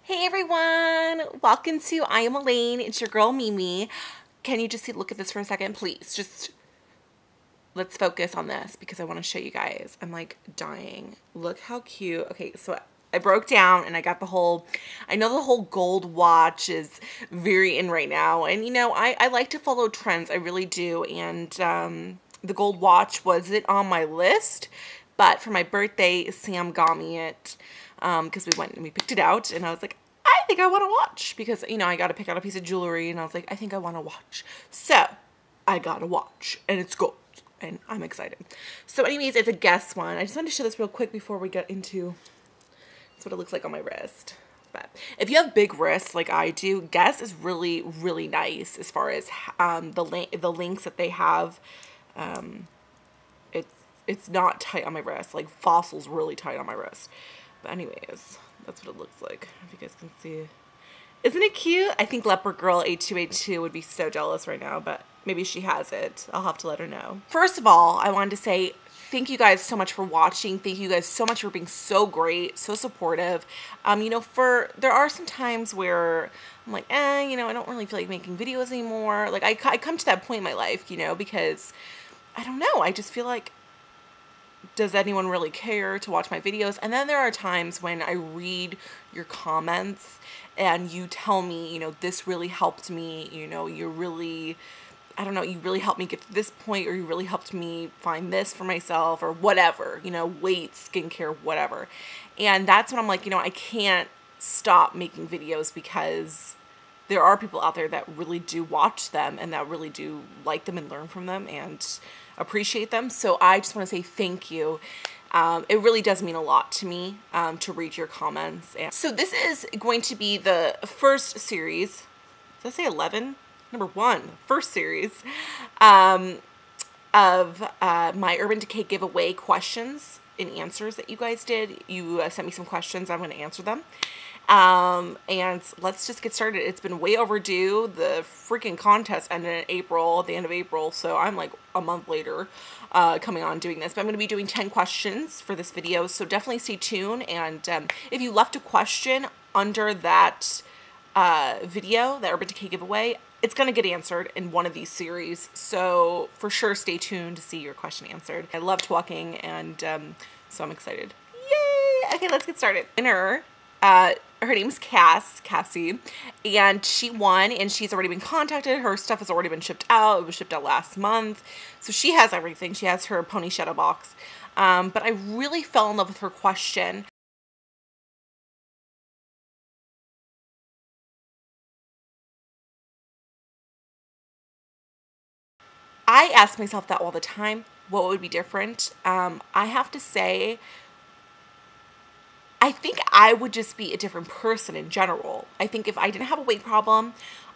Hey everyone, welcome to I Am Elaine. It's your girl Mimi. Can you just look at this for a second, please? Just let's focus on this because I want to show you guys. I'm like dying. Look how cute. Okay, so I broke down and I got the whole, I know the whole gold watch is very in right now. And you know, I like to follow trends. I really do. And the gold watch wasn't on my list. But for my birthday, Sam got me it because we went and we picked it out. And I was like, I think I want to watch. Because, you know, I got to pick out a piece of jewelry. And I was like, I think I want to watch. So I got a watch. And it's gold. And I'm excited. So anyways, it's a Guess one. I just wanted to show this real quick before we get into... That's what it looks like on my wrist. But if you have big wrists like I do, Guess is really, really nice as far as the links that they have. It's not tight on my wrist. Like Fossil's really tight on my wrist. But anyways, that's what it looks like. If you guys can see. Isn't it cute? I think Leopard Girl 8282 would be so jealous right now, but maybe she has it. I'll have to let her know. First of all, I wanted to say thank you guys so much for watching. Thank you guys so much for being so great, so supportive. You know, there are some times where I'm like, you know, I don't really feel like making videos anymore. Like I come to that point in my life, you know, because I don't know. I just feel like, does anyone really care to watch my videos? And then there are times when I read your comments and you tell me, you know, this really helped me, you know, you really helped me get to this point, or you really helped me find this for myself, or whatever, you know, weight, skincare, whatever. And that's when I'm like, you know, I can't stop making videos because there are people out there that really do watch them and that really do like them and learn from them and appreciate them. So I just want to say thank you. It really does mean a lot to me to read your comments. And so this is going to be the first series. Did I say 11? Number 1, first series of my Urban Decay giveaway questions and answers that you guys did. You sent me some questions. I'm going to answer them. And let's just get started. It's been way overdue. The freaking contest ended in April, at the end of April. So I'm like a month later coming on doing this. But I'm going to be doing 10 questions for this video. So definitely stay tuned. And if you left a question under that video, the Urban Decay giveaway, it's going to get answered in one of these series. So for sure, stay tuned to see your question answered. I love talking, and so I'm excited. Yay! Okay, let's get started. Winner, her name's Cassie, and she won, and she's already been contacted. Her stuff has already been shipped out. It was shipped out last month. So she has everything. She has her pony shadow box. But I really fell in love with her question. I ask myself that all the time. What would be different? I have to say, I think I would just be a different person in general. I think if I didn't have a weight problem,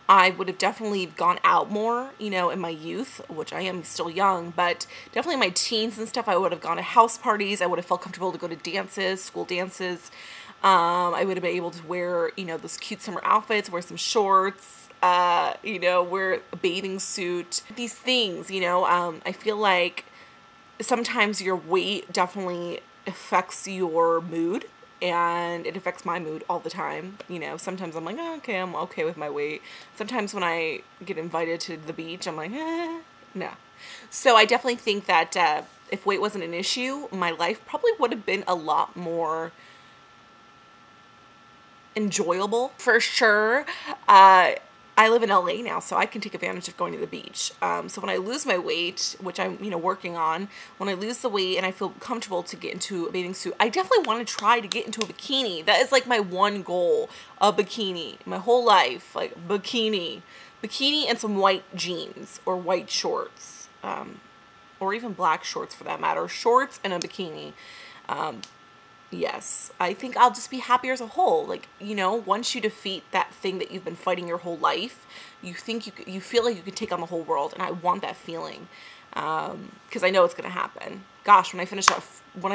I would have definitely gone out more, you know, in my youth, which I am still young, but definitely in my teens and stuff, I would have gone to house parties. I would have felt comfortable to go to dances, school dances. I would have been able to wear, you know, those cute summer outfits, wear some shorts, you know, wear a bathing suit. These things, you know, I feel like sometimes your weight definitely affects your mood. And it affects my mood all the time. You know, sometimes I'm like, oh, okay, I'm okay with my weight. Sometimes when I get invited to the beach, I'm like, no. So I definitely think that if weight wasn't an issue, my life probably would have been a lot more enjoyable. For sure, I live in LA now, so I can take advantage of going to the beach. So when I lose my weight, which I'm, you know, working on, when I lose the weight and I feel comfortable to get into a bathing suit, I definitely want to try to get into a bikini. That is like my one goal, a bikini. My whole life, like bikini. Bikini and some white jeans or white shorts, or even black shorts for that matter. Shorts and a bikini. Yes, I think I'll just be happier as a whole. Like, you know, once you defeat that thing that you've been fighting your whole life, you feel like you could take on the whole world, and I want that feeling, because I know it's gonna happen. Gosh, when I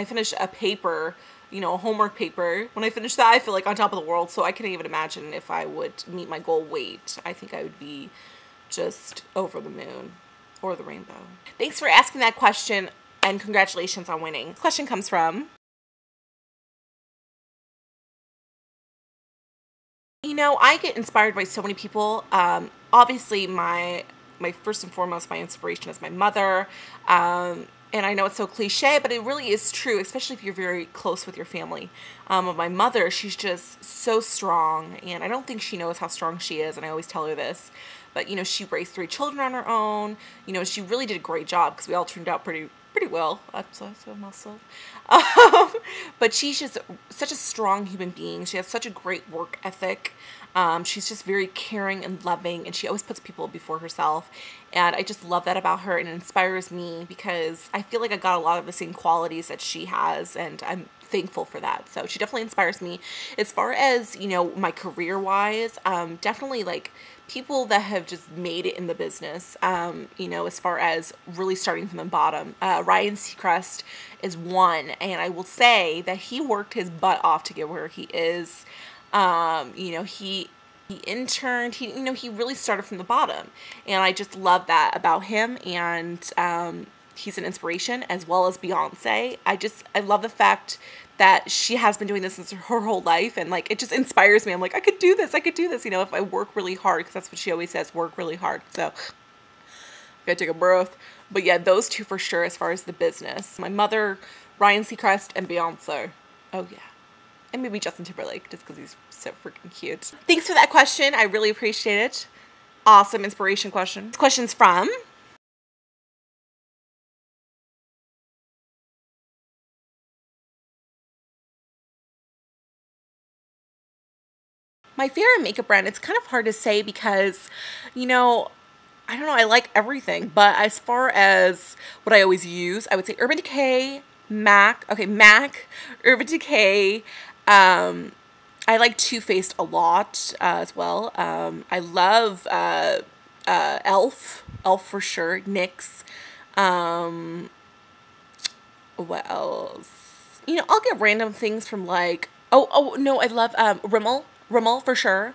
finish a paper, you know, a homework paper, when I finish that, I feel like on top of the world. So I can't even imagine if I would meet my goal weight. I think I would be just over the moon or the rainbow. Thanks for asking that question, and congratulations on winning. This question comes from you know, I get inspired by so many people. Obviously, my first and foremost, my inspiration is my mother. And I know it's so cliche, but it really is true, especially if you're very close with your family. My mother, she's just so strong, and I don't think she knows how strong she is, and I always tell her this. But, you know, she raised 3 children on her own. You know, she really did a great job because we all turned out pretty well. Myself. But she's just such a strong human being. She has such a great work ethic. She's just very caring and loving, and she always puts people before herself. And I just love that about her, and it inspires me because I feel like I got a lot of the same qualities that she has, and I'm thankful for that. So she definitely inspires me. As far as, you know, my career-wise, definitely like people that have just made it in the business, you know, as far as really starting from the bottom. Ryan Seacrest is one, and I will say that he worked his butt off to get where he is. You know, he interned, you know, he really started from the bottom, and I just love that about him. And he's an inspiration, as well as Beyonce. I love the fact that she has been doing this since her whole life, and like it just inspires me. I'm like, I could do this, you know, if I work really hard, because that's what she always says, work really hard. So I gotta take a breath. But yeah, those two for sure as far as the business. My mother, Ryan Seacrest, and Beyonce. Oh yeah. And maybe Justin Timberlake, just because he's so freaking cute. Thanks for that question. I really appreciate it. Awesome inspiration question. This question's from... My favorite makeup brand, it's kind of hard to say because, you know, I don't know, I like everything. But as far as what I always use, I would say Urban Decay, MAC, Urban Decay. I like Too Faced a lot as well. I love e.l.f. for sure, NYX. What else? You know, I'll get random things from like, oh no, I love Rimmel for sure,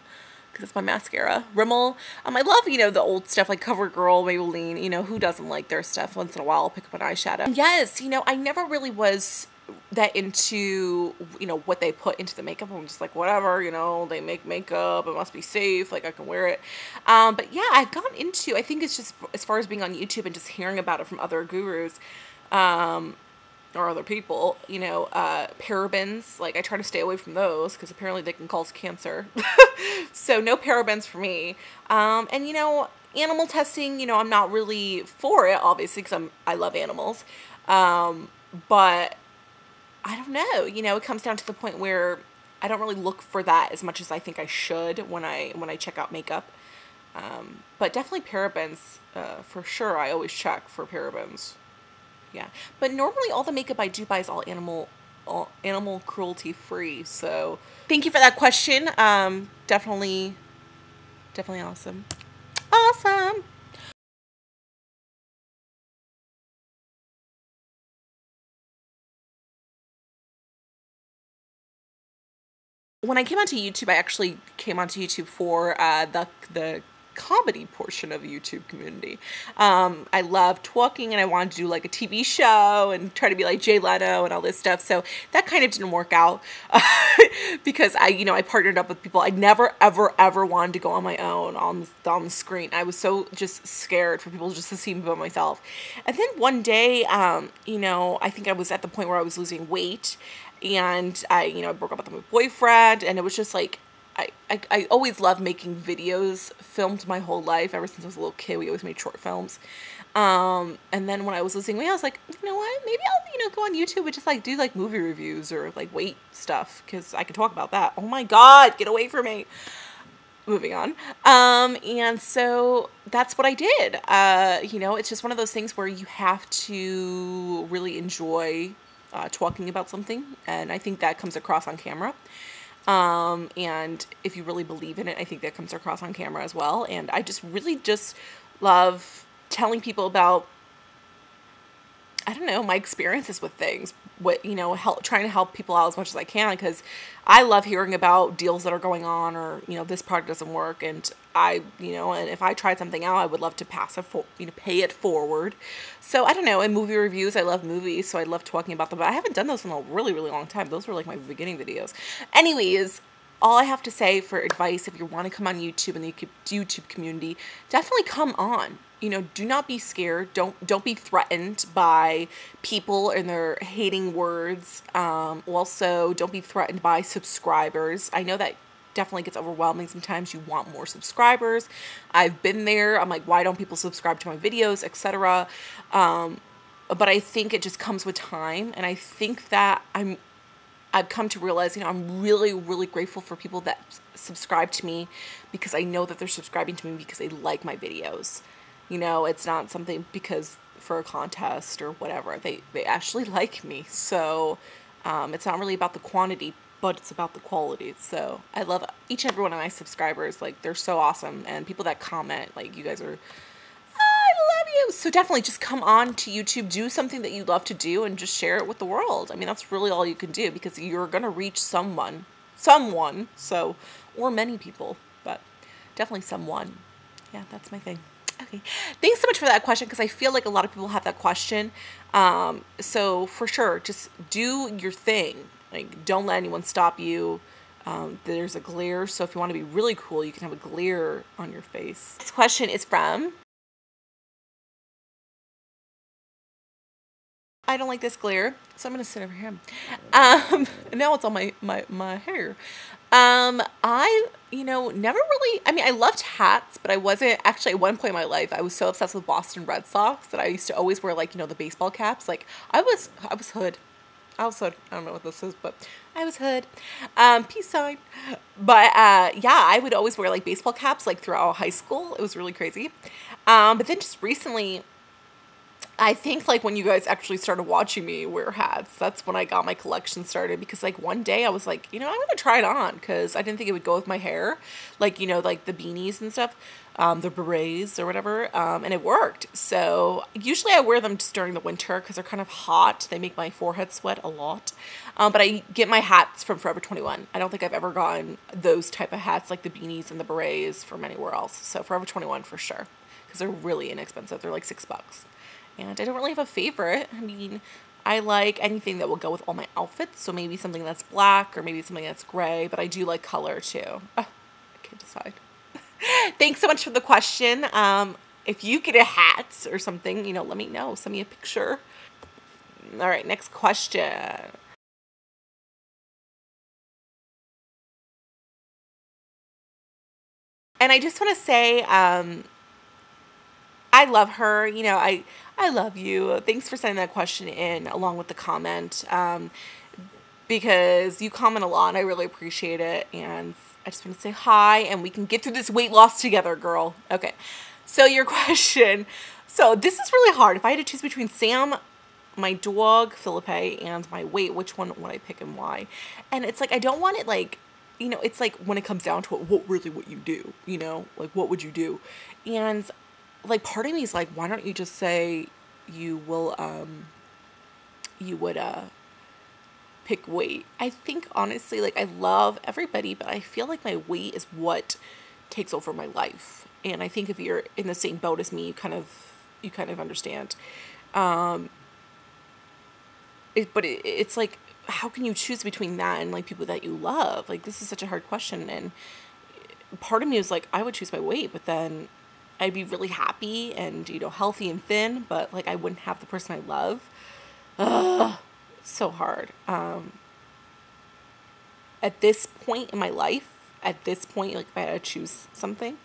because it's my mascara. Rimmel. I love, you know, the old stuff like CoverGirl, Maybelline. You know, who doesn't like their stuff? Once in a while, I'll pick up an eyeshadow. Yes, you know, I never really was that into, you know, what they put into the makeup. I'm just like, whatever, you know, they make makeup, it must be safe, like I can wear it. But yeah, I've gotten into, I think it's just as far as being on YouTube and just hearing about it from other gurus, or other people, you know, parabens, like I try to stay away from those because apparently they can cause cancer. So no parabens for me. And you know, animal testing, you know, I'm not really for it, obviously, because I love animals. But I don't know, you know, it comes down to the point where I don't really look for that as much as I think I should when I check out makeup. But definitely parabens, for sure. I always check for parabens. Yeah, but normally all the makeup I do buy is all animal cruelty free. So thank you for that question. Definitely awesome. Awesome. When I came onto YouTube, I actually came onto YouTube for the comedy portion of the YouTube community. I love talking, and I wanted to do like a TV show and try to be like Jay Leno and all this stuff. So that kind of didn't work out because I partnered up with people. I never ever wanted to go on my own on the screen. I was so just scared for people just to see me by myself. And then one day, I think I was at the point where I was losing weight, and I broke up with my boyfriend, and it was just like, I always loved making videos, filmed my whole life. Ever since I was a little kid, we always made short films. And then when I was losing weight, I was like, you know what? Maybe I'll go on YouTube and just like do like movie reviews or like weight stuff, because I can talk about that. Oh my God, get away from me. Moving on. And so that's what I did. It's just one of those things where you have to really enjoy talking about something, and I think that comes across on camera. And if you really believe in it, I think that comes across on camera as well. And I just really just love telling people about, I don't know, my experiences with things, trying to help people out as much as I can, because I love hearing about deals that are going on, or, this product doesn't work. And and if I tried something out, I would love to pay it forward. So I don't know. In movie reviews, I love movies, so I love talking about them, but I haven't done those in a really, really long time. Those were like my beginning videos. Anyways, all I have to say for advice, if you want to come on YouTube and the YouTube community, definitely come on. You know, do not be scared. Don't be threatened by people and their hating words. Also, don't be threatened by subscribers. I know that definitely gets overwhelming sometimes. You want more subscribers. I've been there. I'm like, why don't people subscribe to my videos, etc. But I think it just comes with time, and I think that I've come to realize, you know, I'm really, really grateful for people that subscribe to me, because I know that they're subscribing to me because they like my videos. You know, it's not something because for a contest or whatever. They actually like me. So it's not really about the quantity, but it's about the quality. So I love each and every one of my subscribers. Like, they're so awesome. And people that comment, like, you guys are, I love you. So definitely just come on to YouTube, do something that you love to do, and just share it with the world. I mean, that's really all you can do, because you're going to reach someone, so, or many people, but definitely someone. Yeah, that's my thing. Okay, thanks so much for that question, because I feel like a lot of people have that question. So for sure, just do your thing. Like, don't let anyone stop you. There's a glare, so if you want to be really cool, you can have a glare on your face. This question is from, I don't like this glare, so I'm going to sit over here. Now it's on my hair. You know, never really, I mean, I loved hats, but I wasn't, actually at one point in my life, I was so obsessed with Boston Red Sox that I used to always wear, like, you know, the baseball caps. Like, I was hood. I don't know what this is, but I was hood. Peace sign. But, yeah, I would always wear, like, baseball caps, like, throughout high school. It was really crazy. But then just recently, I think, like, when you guys actually started watching me wear hats, that's when I got my collection started, because, like, one day I was like, you know, I'm gonna try it on, because I didn't think it would go with my hair, like, you know, like the beanies and stuff, the berets or whatever, and it worked. So usually I wear them just during the winter, because they're kind of hot. They make my forehead sweat a lot. But I get my hats from Forever 21. I don't think I've ever gotten those type of hats, like the beanies and the berets, from anywhere else. So Forever 21 for sure, because they're really inexpensive. They're like $6. And I don't really have a favorite. I mean, I like anything that will go with all my outfits. So maybe something that's black, or maybe something that's gray. But I do like color too. I can't decide. Thanks so much for the question. If you get a hat or something, you know, let me know. Send me a picture. All right, next question. And I just want to say, I love her. You know, I love you. Thanks for sending that question in along with the comment, because you comment a lot and I really appreciate it. And I just want to say hi, and we can get through this weight loss together, girl. Okay. So your question. So this is really hard. If I had to choose between Sam, my dog, Philippe, and my weight, which one would I pick and why? And it's like, I don't want it, like, you know, it's like when it comes down to it, what you do, you know, like, what would you do? And like, part of me is like, why don't you just say you would pick weight? I think honestly, like, I love everybody, but I feel like my weight is what takes over my life. And I think if you're in the same boat as me, you kind of understand. It's like, how can you choose between that and like people that you love? Like, this is such a hard question. And part of me is like, I would choose my weight, but then I'd be really happy and, you know, healthy and thin, but like, I wouldn't have the person I love. Ugh, it's so hard. At this point in my life, like, if I had to choose something,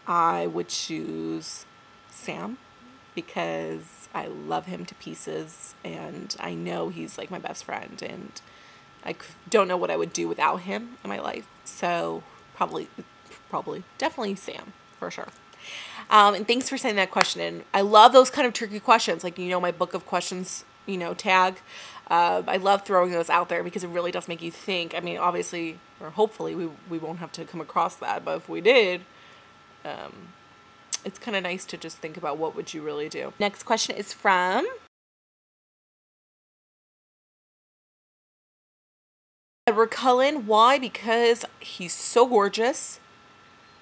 I would choose Sam, because I love him to pieces, and I know he's like my best friend, and I don't know what I would do without him in my life. So probably, definitely Sam, for sure. And thanks for sending that question in. I love those kind of tricky questions, like, you know, my book of questions, you know, tag. I love throwing those out there because it really does make you think. I mean, obviously, or hopefully we won't have to come across that, but if we did, it's kind of nice to just think about what would you really do. Next question is from Edward Cullen. Why? Because he's so gorgeous,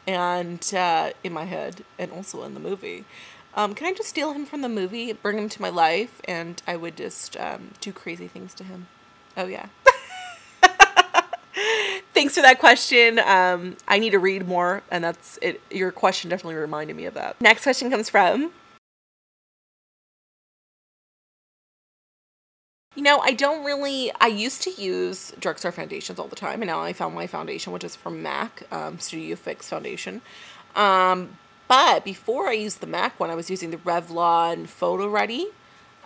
and in my head, and also in the movie. Can I just steal him from the movie, bring him to my life, and I would just do crazy things to him? Oh, yeah. Thanks Thanks for that question. I need to read more, and that's it. Your question definitely reminded me of that. Next question comes from, you know, I used to use drugstore foundations all the time, and now I found my foundation, which is from MAC, Studio Fix foundation. But before I used the MAC one, I was using the Revlon Photo Ready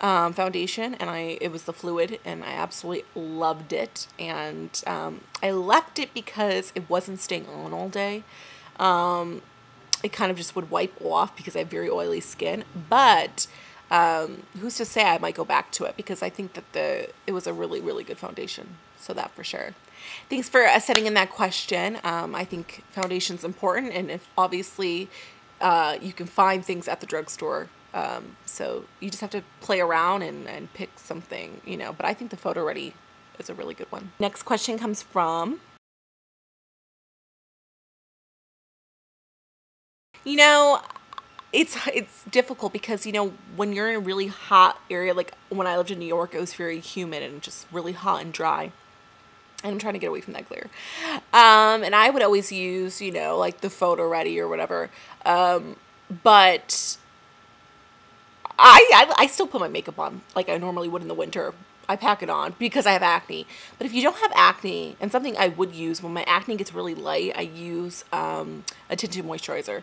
foundation, and it was the fluid, and I absolutely loved it. And I left it because it wasn't staying on all day. It kind of just would wipe off because I have very oily skin, but who's to say I might go back to it, because I think that it was a really, really good foundation. So that for sure. Thanks for sending in that question. I think foundation's important, and if obviously you can find things at the drugstore. So you just have to play around and pick something, you know, but I think the Photo Ready is a really good one. Next question comes from, you know, it's difficult because, you know, when you're in a really hot area, like when I lived in New York, it was very humid and just really hot and dry. And I'm trying to get away from that glare. And I would always use, you know, like the Photo Ready or whatever. But I still put my makeup on like I normally would in the winter. I pack it on because I have acne. But if you don't have acne, and something I would use when my acne gets really light, I use a tinted moisturizer.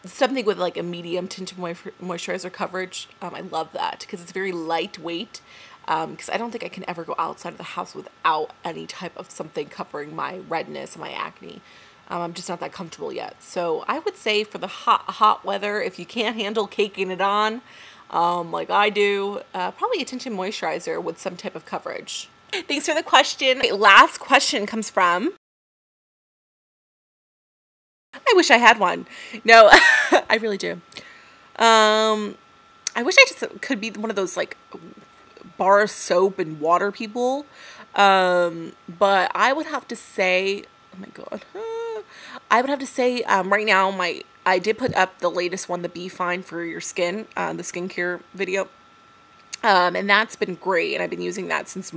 Something with like a medium tinted moisturizer coverage. I love that because it's very lightweight. Because I don't think I can ever go outside of the house without any type of something covering my redness and my acne. I'm just not that comfortable yet. So I would say for the hot weather, if you can't handle caking it on, like I do, probably a tinted moisturizer with some type of coverage. Thanks for the question. Last question comes from, I wish I had one. No, I really do. I wish I just could be one of those like bar soap and water people. But I would have to say, oh my God. I would have to say right now I did put up the latest one, the Be Fine for Your Skin, the skincare video. And that's been great, and I've been using that since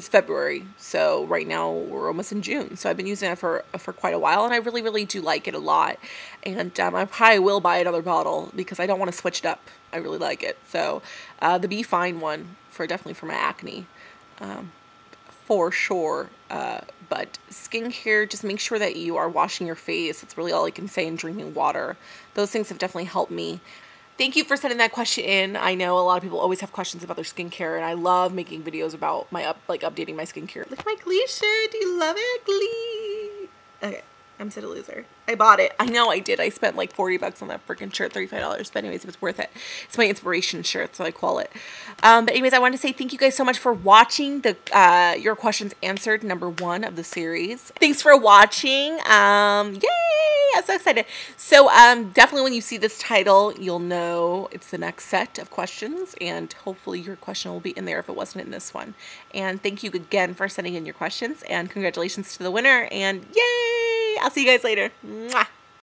February. So right now we're almost in June. So I've been using it for quite a while, and I really, really do like it a lot. And I probably will buy another bottle because I don't want to switch it up. I really like it. So the Be Fine one definitely for my acne, for sure. But skincare, just make sure that you are washing your face. That's really all I can say, and drinking water. Those things have definitely helped me. Thank you for sending that question in. I know a lot of people always have questions about their skincare, and I love making videos about updating my skincare. Look at my Glee shirt. Do you love it, Glee? Okay, I'm such a loser. I bought it. I know I did. I spent like 40 bucks on that freaking shirt, $35. But anyways, it was worth it. It's my inspiration shirt, so I call it. But anyways, I wanted to say thank you guys so much for watching your questions answered, #1 of the series. Thanks for watching. Yay! I'm so excited. So definitely when you see this title, you'll know it's the next set of questions, and hopefully your question will be in there if it wasn't in this one. And thank you again for sending in your questions, and congratulations to the winner, and yay! I'll see you guys later. Mwah.